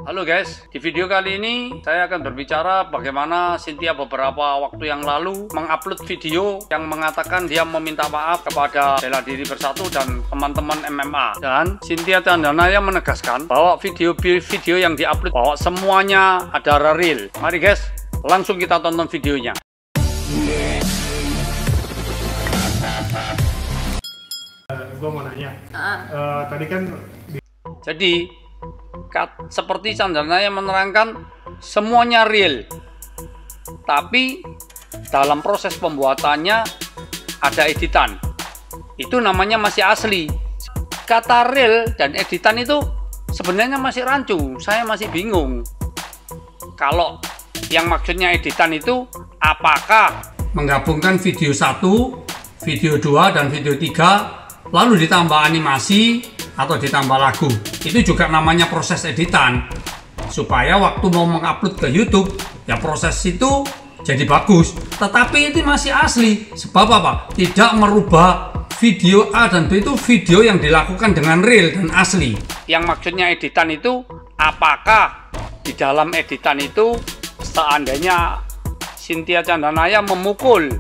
Halo guys, di video kali ini saya akan berbicara bagaimana Cynthia beberapa waktu yang lalu mengupload video yang mengatakan dia meminta maaf kepada Bela Diri Bersatu dan teman-teman MMA. Dan Cynthia Chandranaya menegaskan bahwa video yang diupload bahwa semuanya adalah real. Mari guys, langsung kita tonton videonya. Gue mau nanya, tadi kan Jadi seperti Chandranaya menerangkan semuanya real, tapi dalam proses pembuatannya ada editan, itu namanya masih asli. Kata real dan editan itu sebenarnya masih rancu, saya masih bingung. Kalau yang maksudnya editan itu apakah menggabungkan video 1, video 2, dan video 3 lalu ditambah animasi atau ditambah lagu? Itu juga namanya proses editan, supaya waktu mau mengupload ke YouTube ya proses itu jadi bagus, tetapi itu masih asli. Sebab apa? Tidak merubah video A dan B, itu video yang dilakukan dengan real dan asli. Yang maksudnya editan itu apakah di dalam editan itu seandainya Cynthia Chandranaya memukul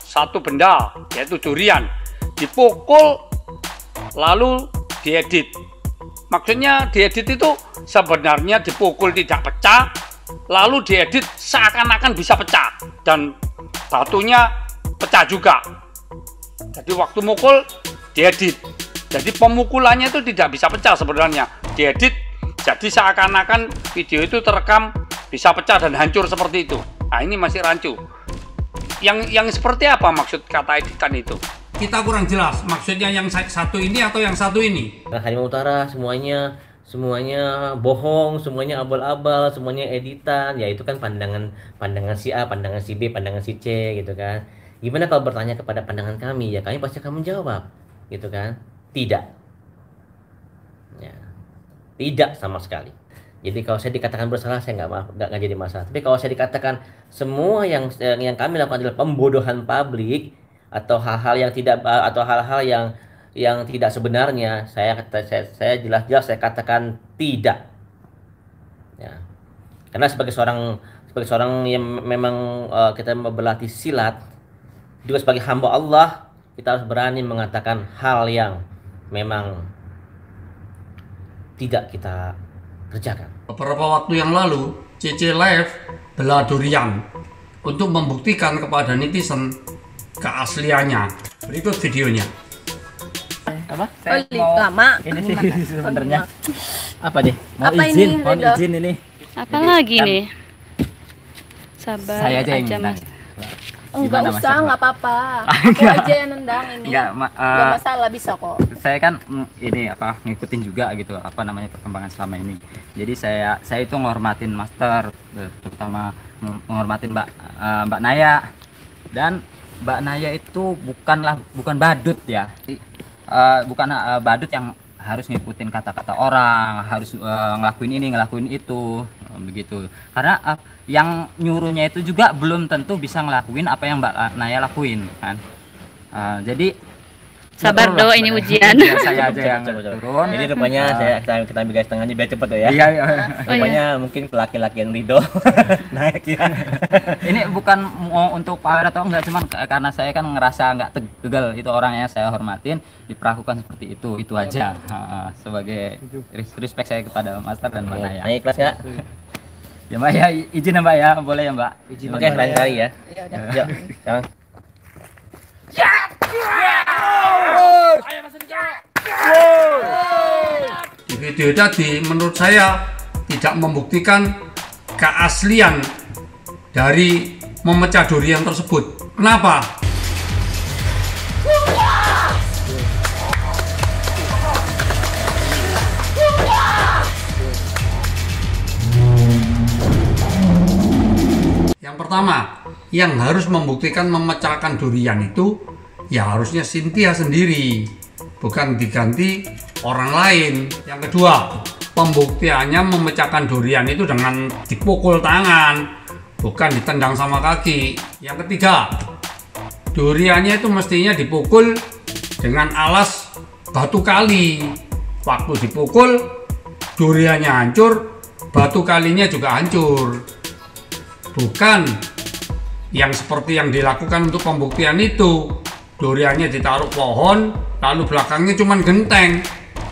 satu benda yaitu durian, dipukul lalu diedit. Maksudnya diedit itu sebenarnya dipukul tidak pecah, lalu diedit seakan-akan bisa pecah dan batunya pecah juga. Jadi waktu mukul diedit, jadi pemukulannya itu tidak bisa pecah sebenarnya, diedit jadi seakan-akan video itu terekam bisa pecah dan hancur seperti itu. Nah, ini masih rancu. Yang seperti apa maksud kata editan itu? Kita kurang jelas maksudnya yang satu ini atau yang satu ini. Harimau Utara semuanya bohong, semuanya abal-abal, semuanya editan. Ya itu kan pandangan si A, pandangan si B, pandangan si C gitu kan. Gimana kalau bertanya kepada pandangan kami? Ya kami pasti akan menjawab gitu kan. Tidak. Ya. Tidak sama sekali. Jadi kalau saya dikatakan bersalah, saya nggak jadi masalah. Tapi kalau saya dikatakan semua yang kami lakukan adalah pembodohan publik atau hal-hal yang tidak sebenarnya, saya jelas-jelas saya katakan tidak. Ya. Karena sebagai seorang yang memang kita berlatih silat, juga sebagai hamba Allah, kita harus berani mengatakan hal yang memang tidak kita kerjakan. Beberapa waktu yang lalu, CC Live bela durian untuk membuktikan kepada netizen keasliannya. Berikut videonya. Apa? Oh, lama. Ini sih sebenarnya apa nih? Mau Apa izin, ini, mohon Ridho? izin ini. Apa lagi nih? Sabar Saya aja yang aja, minta. Mas. Enggak Gimana, usah, Mas? nggak apa-apa. Aku Enggak. aja yang nendang ini. Enggak, Nggak masalah, bisa kok. saya kan ini apa ngikutin juga gitu apa namanya perkembangan selama ini. Jadi saya itu menghormatin master, terutama menghormatin Mbak Naya. Dan Mbak Naya itu bukan badut ya. Bukan badut yang harus ngikutin kata-kata orang, harus ngelakuin ini, ngelakuin itu, begitu. Karena yang nyuruhnya itu juga belum tentu bisa ngelakuin apa yang Mbak Naya lakuin kan. Jadi Sabar betul do, lah ini sebenarnya. ujian. Biar saya aja yang turun. Ini rupanya kita ambil garis tengahnya biar cepet ya. Iya, iya. Rupanya mungkin laki-lakian Ridho naik ya. Ini bukan mau untuk power atau enggak, cuman karena saya kan ngerasa nggak tegal itu orangnya, saya hormatin, diperlakukan seperti itu aja. Sebagai respect saya kepada Master dan Mbak Naya. Naik kelas nggak? Ya Mbak ya, izin ya Mbak ya, boleh ya Mbak. Izin. Oke, lain kali ya. Ya udah. Yuk, sekarang. Di video tadi menurut saya tidak membuktikan keaslian dari memecah durian tersebut. Kenapa? Yang pertama, yang harus membuktikan memecahkan durian itu ya harusnya Cynthia sendiri, bukan diganti orang lain. Yang kedua, pembuktiannya memecahkan durian itu dengan dipukul tangan, bukan ditendang sama kaki. Yang ketiga, duriannya itu mestinya dipukul dengan alas batu kali. Waktu dipukul, duriannya hancur, batu kalinya juga hancur. Bukan yang seperti yang dilakukan untuk pembuktian itu. Duriannya ditaruh pohon, lalu belakangnya cuman genteng,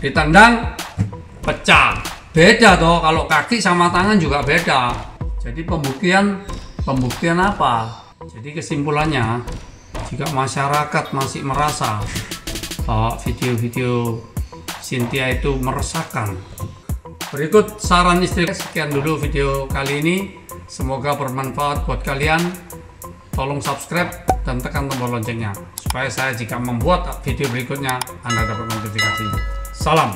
ditendang, pecah. Beda toh, kalau kaki sama tangan juga beda. Jadi pembuktian apa? Jadi kesimpulannya, jika masyarakat masih merasa bahwa video-video Cynthia itu meresahkan, berikut saran istri. Sekian dulu video kali ini, semoga bermanfaat buat kalian. Tolong subscribe dan tekan tombol loncengnya supaya saya jika membuat video berikutnya Anda dapat notifikasi. Salam.